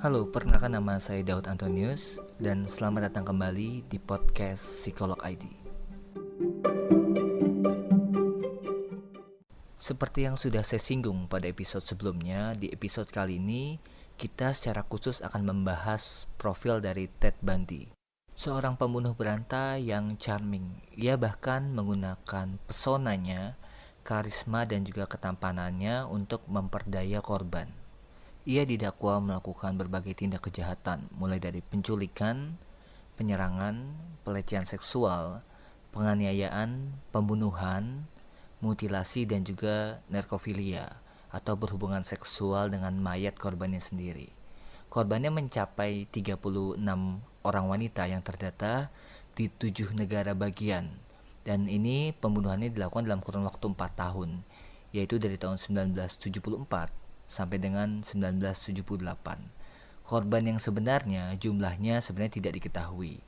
Halo, perkenalkan nama saya Daud Antonius dan selamat datang kembali di podcast Psikolog ID. Seperti yang sudah saya singgung pada episode sebelumnya, di episode kali ini kita secara khusus akan membahas profil dari Ted Bundy. Seorang pembunuh berantai yang charming. Ia bahkan menggunakan pesonanya, karisma dan juga ketampanannya untuk memperdaya korban. Ia didakwa melakukan berbagai tindak kejahatan, mulai dari penculikan, penyerangan, pelecehan seksual, penganiayaan, pembunuhan, mutilasi dan juga narkofilia atau berhubungan seksual dengan mayat korbannya sendiri. Korbannya mencapai 36 orang wanita yang terdata di 7 negara bagian. Dan ini pembunuhannya dilakukan dalam kurun waktu 4 tahun, yaitu dari tahun 1974 sampai dengan 1978. Korban yang sebenarnya jumlahnya sebenarnya tidak diketahui.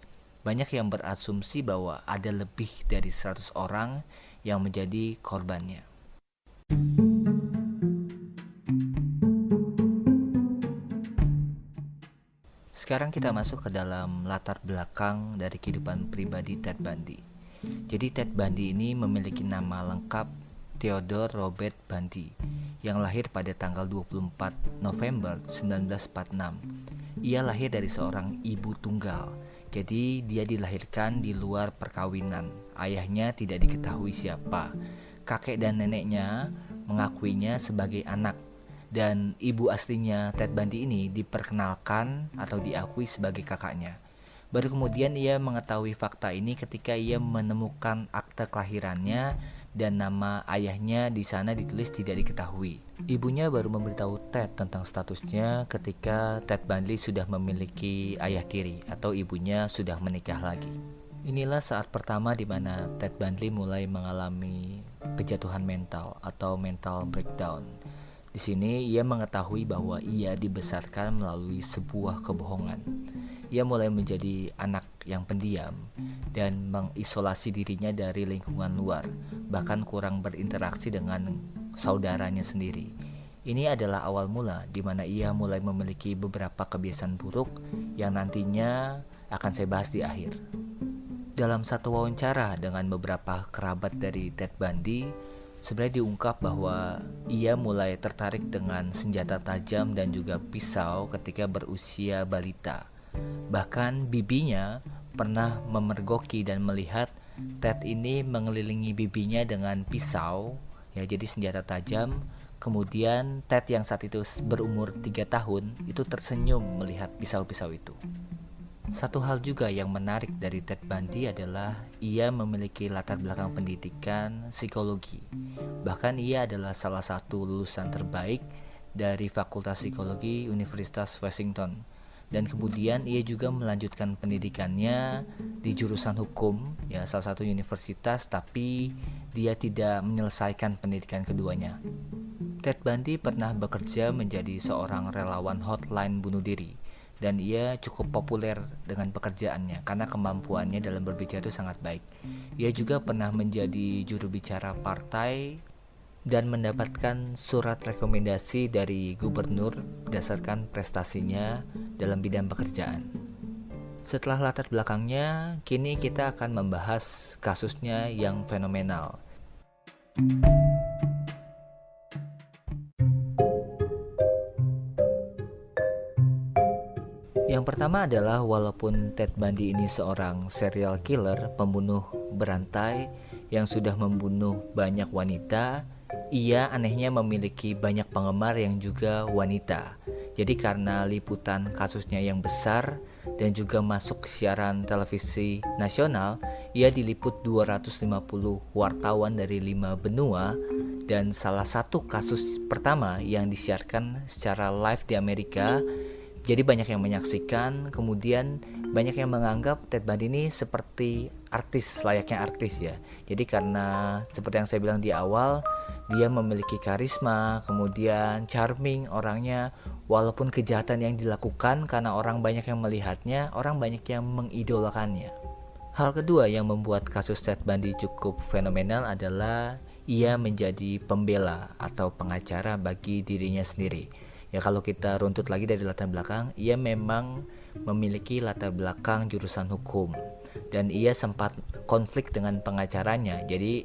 Banyak yang berasumsi bahwa ada lebih dari 100 orang yang menjadi korbannya. Sekarang kita masuk ke dalam latar belakang dari kehidupan pribadi Ted Bundy. Jadi Ted Bundy ini memiliki nama lengkap Theodore Robert Bundy yang lahir pada tanggal 24 November 1946. Ia lahir dari seorang ibu tunggal. Jadi dia dilahirkan di luar perkawinan. Ayahnya tidak diketahui siapa. Kakek dan neneknya mengakuinya sebagai anak. Dan ibu aslinya Ted Bundy ini diperkenalkan atau diakui sebagai kakaknya. Baru kemudian ia mengetahui fakta ini ketika ia menemukan akte kelahirannya dan nama ayahnya di sana ditulis tidak diketahui. Ibunya baru memberitahu Ted tentang statusnya ketika Ted Bundy sudah memiliki ayah tiri atau ibunya sudah menikah lagi. Inilah saat pertama di mana Ted Bundy mulai mengalami kejatuhan mental atau mental breakdown. Di sini ia mengetahui bahwa ia dibesarkan melalui sebuah kebohongan. Ia mulai menjadi anak yang pendiam dan mengisolasi dirinya dari lingkungan luar, bahkan kurang berinteraksi dengan saudaranya sendiri. Ini adalah awal mula di mana ia mulai memiliki beberapa kebiasaan buruk yang nantinya akan saya bahas di akhir. Dalam satu wawancara dengan beberapa kerabat dari Ted Bundy, sebenarnya diungkap bahwa ia mulai tertarik dengan senjata tajam dan juga pisau ketika berusia balita. Bahkan bibinya pernah memergoki dan melihat Ted ini mengelilingi bibinya dengan pisau, ya jadi senjata tajam. Kemudian Ted yang saat itu berumur 3 tahun itu tersenyum melihat pisau-pisau itu. Satu hal juga yang menarik dari Ted Bundy adalah ia memiliki latar belakang pendidikan psikologi. Bahkan ia adalah salah satu lulusan terbaik dari Fakultas Psikologi Universitas Washington. Dan kemudian ia juga melanjutkan pendidikannya di jurusan hukum, ya salah satu universitas, tapi dia tidak menyelesaikan pendidikan keduanya. Ted Bundy pernah bekerja menjadi seorang relawan hotline bunuh diri. Dan ia cukup populer dengan pekerjaannya karena kemampuannya dalam berbicara itu sangat baik. Ia juga pernah menjadi juru bicara partai dan mendapatkan surat rekomendasi dari gubernur berdasarkan prestasinya dalam bidang pekerjaan. Setelah latar belakangnya, kini kita akan membahas kasusnya yang fenomenal. Yang pertama adalah walaupun Ted Bundy ini seorang serial killer, pembunuh berantai yang sudah membunuh banyak wanita, ia anehnya memiliki banyak penggemar yang juga wanita. Jadi karena liputan kasusnya yang besar dan juga masuk siaran televisi nasional, ia diliput 250 wartawan dari 5 benua. Dan salah satu kasus pertama yang disiarkan secara live di Amerika. Jadi banyak yang menyaksikan, kemudian banyak yang menganggap Ted Bundy ini seperti artis, layaknya artis ya. Jadi karena seperti yang saya bilang di awal, dia memiliki karisma, kemudian charming orangnya. Walaupun kejahatan yang dilakukan karena orang banyak yang melihatnya, orang banyak yang mengidolakannya. Hal kedua yang membuat kasus Ted Bundy cukup fenomenal adalah ia menjadi pembela atau pengacara bagi dirinya sendiri. Ya kalau kita runtut lagi dari latar belakang, ia memang memiliki latar belakang jurusan hukum dan ia sempat konflik dengan pengacaranya. Jadi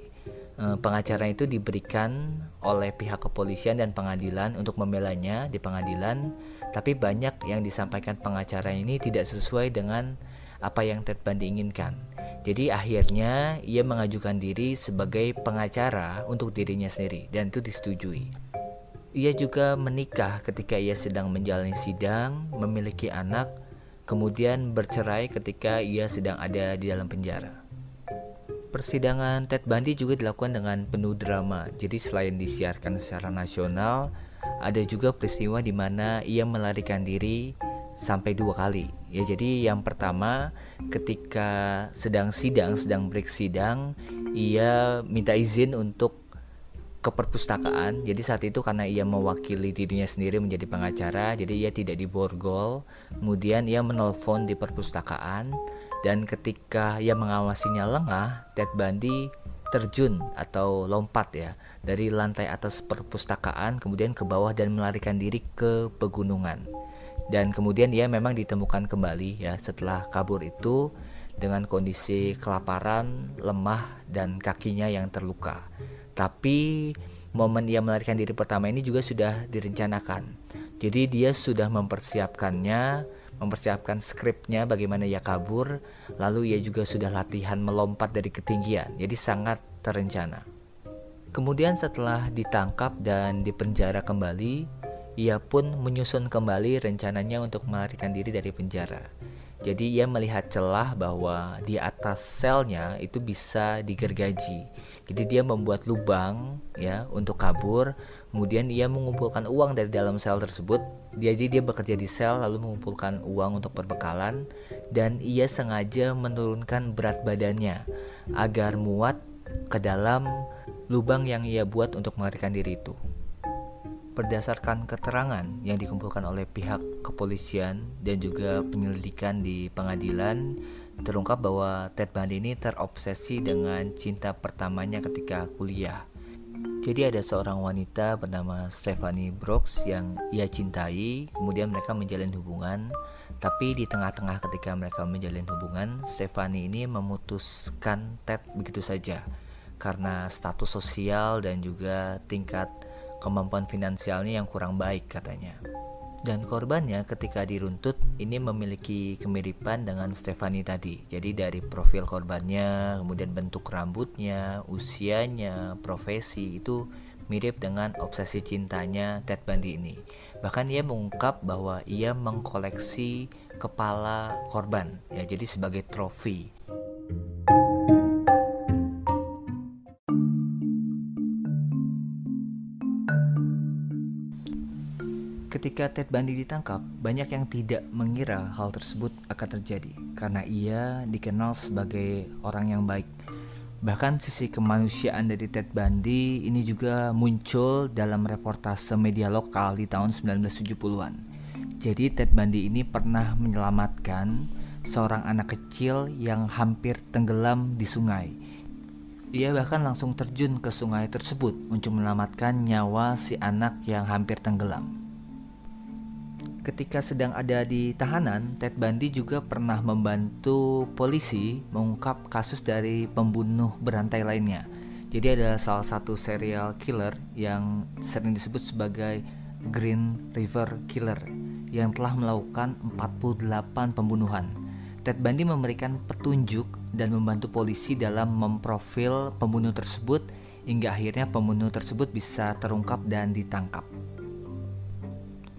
pengacara itu diberikan oleh pihak kepolisian dan pengadilan untuk membelanya di pengadilan, tapi banyak yang disampaikan pengacara ini tidak sesuai dengan apa yang Ted Bundy inginkan. Jadi akhirnya ia mengajukan diri sebagai pengacara untuk dirinya sendiri dan itu disetujui. Ia juga menikah ketika ia sedang menjalani sidang, memiliki anak, kemudian bercerai ketika ia sedang ada di dalam penjara. Persidangan Ted Bundy juga dilakukan dengan penuh drama. Jadi selain disiarkan secara nasional, ada juga peristiwa di mana ia melarikan diri sampai 2 kali. Ya, jadi yang pertama ketika sedang break sidang, ia minta izin untuk ke perpustakaan. Jadi saat itu karena ia mewakili dirinya sendiri menjadi pengacara, jadi ia tidak diborgol. Kemudian ia menelpon di perpustakaan dan ketika ia mengawasinya lengah, Ted Bundy terjun atau lompat ya dari lantai atas perpustakaan kemudian ke bawah dan melarikan diri ke pegunungan. Dan kemudian ia memang ditemukan kembali ya setelah kabur itu dengan kondisi kelaparan, lemah dan kakinya yang terluka. Tapi momen ia melarikan diri pertama ini juga sudah direncanakan. Jadi dia sudah mempersiapkan skripnya bagaimana ia kabur, lalu ia juga sudah latihan melompat dari ketinggian. Jadi sangat terencana. Kemudian setelah ditangkap dan dipenjara kembali, ia pun menyusun kembali rencananya untuk melarikan diri dari penjara. Jadi ia melihat celah bahwa di atas selnya itu bisa digergaji. Jadi dia membuat lubang ya untuk kabur. Kemudian ia mengumpulkan uang dari dalam sel tersebut. Jadi dia bekerja di sel lalu mengumpulkan uang untuk perbekalan dan ia sengaja menurunkan berat badannya agar muat ke dalam lubang yang ia buat untuk melarikan diri itu. Berdasarkan keterangan yang dikumpulkan oleh pihak kepolisian dan juga penyelidikan di pengadilan, terungkap bahwa Ted Bundy ini terobsesi dengan cinta pertamanya ketika kuliah. Jadi ada seorang wanita bernama Stephanie Brooks yang ia cintai, kemudian mereka menjalin hubungan. Tapi di tengah-tengah ketika mereka menjalin hubungan, Stephanie ini memutuskan Ted begitu saja karena status sosial dan juga tingkat kemampuan finansialnya yang kurang baik katanya. Dan korbannya ketika diruntut ini memiliki kemiripan dengan Stephanie tadi. Jadi dari profil korbannya, kemudian bentuk rambutnya, usianya, profesi itu mirip dengan obsesi cintanya Ted Bundy ini. Bahkan ia mengungkap bahwa ia mengkoleksi kepala korban ya, jadi sebagai trofi. Ketika Ted Bundy ditangkap, banyak yang tidak mengira hal tersebut akan terjadi karena ia dikenal sebagai orang yang baik. Bahkan sisi kemanusiaan dari Ted Bundy ini juga muncul dalam reportase media lokal di tahun 1970-an. Jadi Ted Bundy ini pernah menyelamatkan seorang anak kecil yang hampir tenggelam di sungai. Ia bahkan langsung terjun ke sungai tersebut untuk menyelamatkan nyawa si anak yang hampir tenggelam. Ketika sedang ada di tahanan, Ted Bundy juga pernah membantu polisi mengungkap kasus dari pembunuh berantai lainnya. Jadi ada salah satu serial killer yang sering disebut sebagai Green River Killer yang telah melakukan 48 pembunuhan. Ted Bundy memberikan petunjuk dan membantu polisi dalam memprofil pembunuh tersebut hingga akhirnya pembunuh tersebut bisa terungkap dan ditangkap.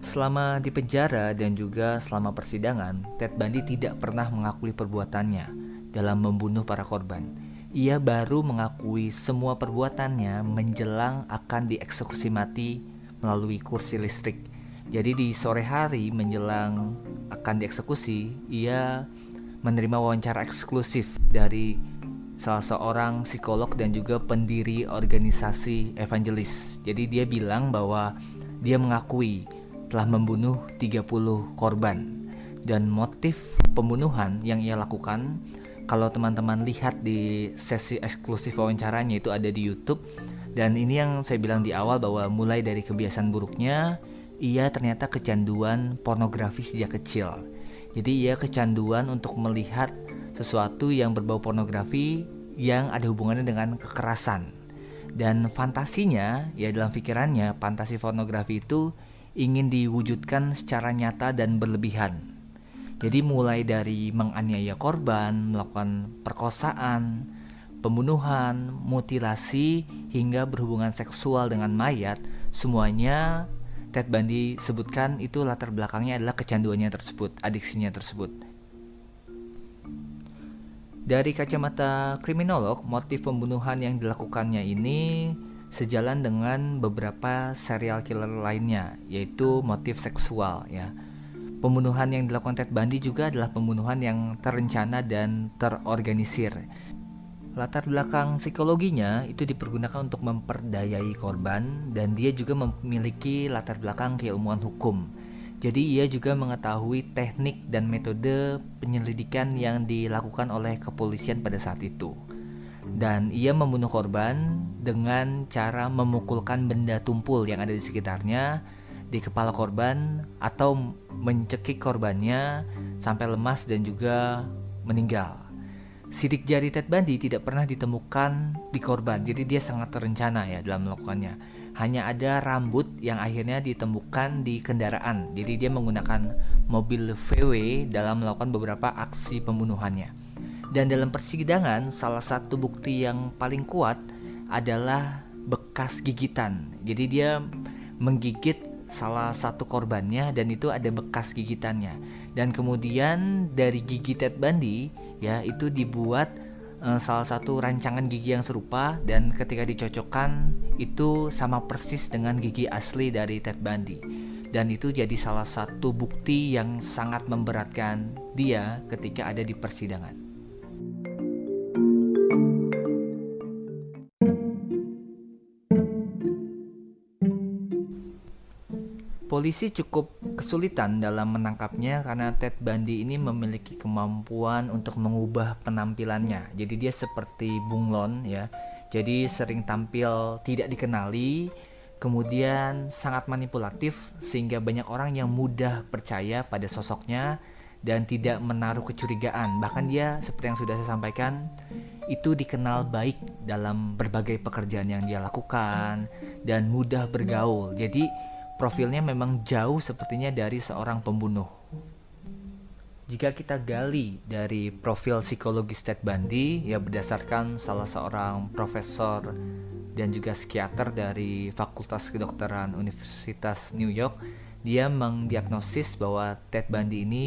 Selama di penjara dan juga selama persidangan, Ted Bundy tidak pernah mengakui perbuatannya dalam membunuh para korban. Ia baru mengakui semua perbuatannya menjelang akan dieksekusi mati melalui kursi listrik. Jadi di sore hari menjelang akan dieksekusi, ia menerima wawancara eksklusif dari salah seorang psikolog dan juga pendiri organisasi evangelis. Jadi dia bilang bahwa dia mengakui telah membunuh 30 korban dan motif pembunuhan yang ia lakukan, kalau teman-teman lihat di sesi eksklusif wawancaranya itu ada di YouTube. Dan ini yang saya bilang di awal bahwa mulai dari kebiasaan buruknya, ia ternyata kecanduan pornografi sejak kecil. Jadi ia kecanduan untuk melihat sesuatu yang berbau pornografi yang ada hubungannya dengan kekerasan. Dan fantasinya, ya dalam pikirannya, fantasi pornografi itu ingin diwujudkan secara nyata dan berlebihan. Jadi mulai dari menganiaya korban, melakukan perkosaan, pembunuhan, mutilasi, hingga berhubungan seksual dengan mayat, semuanya Ted Bundy sebutkan itu latar belakangnya adalah kecanduannya tersebut, adiksinya tersebut. Dari kacamata kriminolog, motif pembunuhan yang dilakukannya ini sejalan dengan beberapa serial killer lainnya, yaitu motif seksual ya. Pembunuhan yang dilakukan Ted Bundy juga adalah pembunuhan yang terencana dan terorganisir. Latar belakang psikologinya itu dipergunakan untuk memperdayai korban, dan dia juga memiliki latar belakang keilmuan hukum. Jadi ia juga mengetahui teknik dan metode penyelidikan yang dilakukan oleh kepolisian pada saat itu. Dan ia membunuh korban dengan cara memukulkan benda tumpul yang ada di sekitarnya di kepala korban atau mencekik korbannya sampai lemas dan juga meninggal. Sidik jari Ted Bundy tidak pernah ditemukan di korban, jadi dia sangat terencana ya dalam melakukannya. Hanya ada rambut yang akhirnya ditemukan di kendaraan, jadi dia menggunakan mobil VW dalam melakukan beberapa aksi pembunuhannya. Dan dalam persidangan, salah satu bukti yang paling kuat adalah bekas gigitan. Jadi dia menggigit salah satu korbannya dan itu ada bekas gigitannya. Dan kemudian dari gigi Ted Bundy ya itu dibuat salah satu rancangan gigi yang serupa, dan ketika dicocokkan itu sama persis dengan gigi asli dari Ted Bundy. Dan itu jadi salah satu bukti yang sangat memberatkan dia ketika ada di persidangan. Polisi cukup kesulitan dalam menangkapnya karena Ted Bundy ini memiliki kemampuan untuk mengubah penampilannya. Jadi dia seperti bunglon ya. Jadi sering tampil tidak dikenali, kemudian sangat manipulatif sehingga banyak orang yang mudah percaya pada sosoknya dan tidak menaruh kecurigaan. Bahkan dia seperti yang sudah saya sampaikan itu dikenal baik dalam berbagai pekerjaan yang dia lakukan dan mudah bergaul. Jadi profilnya memang jauh sepertinya dari seorang pembunuh. Jika kita gali dari profil psikologis Ted Bundy, ya berdasarkan salah seorang profesor dan juga psikiater dari Fakultas Kedokteran Universitas New York, dia mendiagnosis bahwa Ted Bundy ini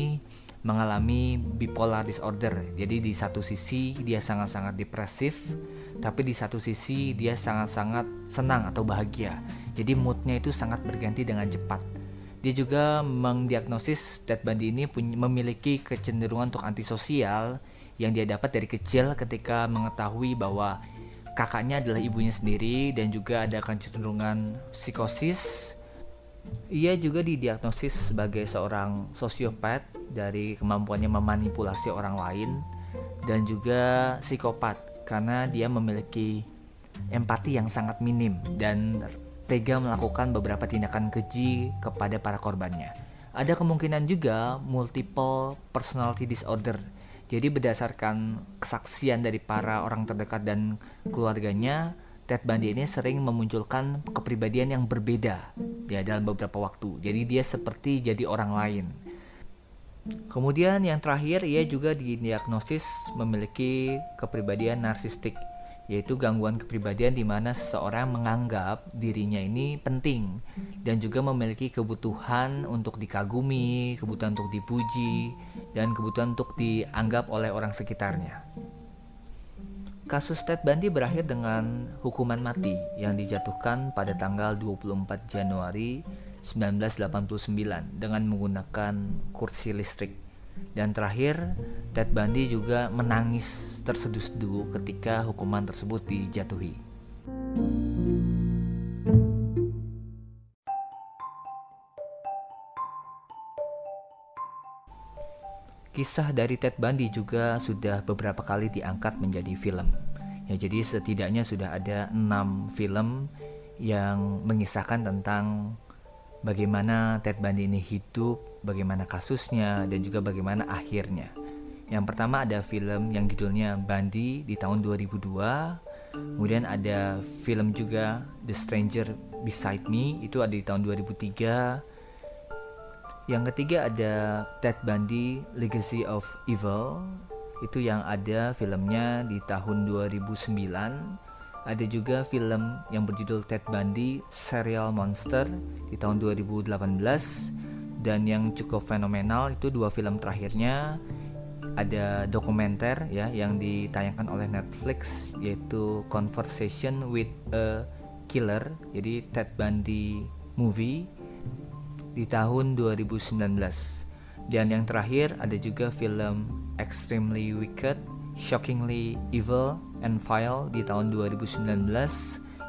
mengalami bipolar disorder. Jadi di satu sisi dia sangat-sangat depresif, tapi di satu sisi dia sangat-sangat senang atau bahagia. Jadi moodnya itu sangat berganti dengan cepat. Dia juga mendiagnosis Ted Bundy ini memiliki kecenderungan untuk antisosial yang dia dapat dari kecil ketika mengetahui bahwa kakaknya adalah ibunya sendiri, dan juga ada kecenderungan psikosis. Ia juga didiagnosis sebagai seorang sosiopat dari kemampuannya memanipulasi orang lain, dan juga psikopat karena dia memiliki empati yang sangat minim dan tega melakukan beberapa tindakan keji kepada para korbannya. Ada kemungkinan juga multiple personality disorder. Jadi berdasarkan kesaksian dari para orang terdekat dan keluarganya, Ted Bundy ini sering memunculkan kepribadian yang berbeda ya dalam beberapa waktu. Jadi dia seperti jadi orang lain. Kemudian yang terakhir, ia juga didiagnosis memiliki kepribadian narsistik, yaitu gangguan kepribadian di mana seseorang menganggap dirinya ini penting dan juga memiliki kebutuhan untuk dikagumi, kebutuhan untuk dipuji, dan kebutuhan untuk dianggap oleh orang sekitarnya. Kasus Ted Bundy berakhir dengan hukuman mati yang dijatuhkan pada tanggal 24 Januari 1989 dengan menggunakan kursi listrik. Dan terakhir, Ted Bundy juga menangis terseduh-seduh ketika hukuman tersebut dijatuhi. Kisah dari Ted Bundy juga sudah beberapa kali diangkat menjadi film. Ya, jadi setidaknya sudah ada 6 film yang mengisahkan tentang bagaimana Ted Bundy ini hidup, bagaimana kasusnya, dan juga bagaimana akhirnya. Yang pertama ada film yang judulnya Bundy di tahun 2002. Kemudian ada film juga The Stranger Beside Me, itu ada di tahun 2003. Yang ketiga ada Ted Bundy Legacy of Evil, itu yang ada filmnya di tahun 2009. Ada juga film yang berjudul Ted Bundy Serial Monster di tahun 2018. Dan yang cukup fenomenal itu dua film terakhirnya, ada dokumenter ya yang ditayangkan oleh Netflix, yaitu Conversation with a Killer, jadi Ted Bundy movie di tahun 2019. Dan yang terakhir ada juga film Extremely Wicked, Shockingly Evil and Vile di tahun 2019.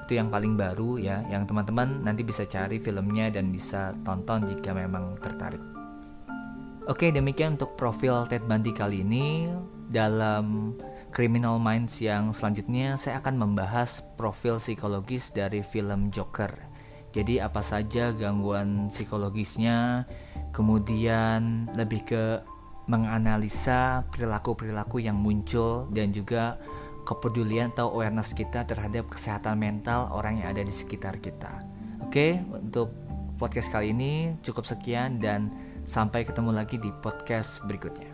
Itu yang paling baru ya, yang teman-teman nanti bisa cari filmnya dan bisa tonton jika memang tertarik. Oke, demikian untuk profil Ted Bundy kali ini. Dalam Criminal Minds yang selanjutnya saya akan membahas profil psikologis dari film Joker. Jadi apa saja gangguan psikologisnya, kemudian lebih ke menganalisa perilaku-perilaku yang muncul dan juga kepedulian atau awareness kita terhadap kesehatan mental orang yang ada di sekitar kita. Oke, untuk podcast kali ini cukup sekian dan sampai ketemu lagi di podcast berikutnya.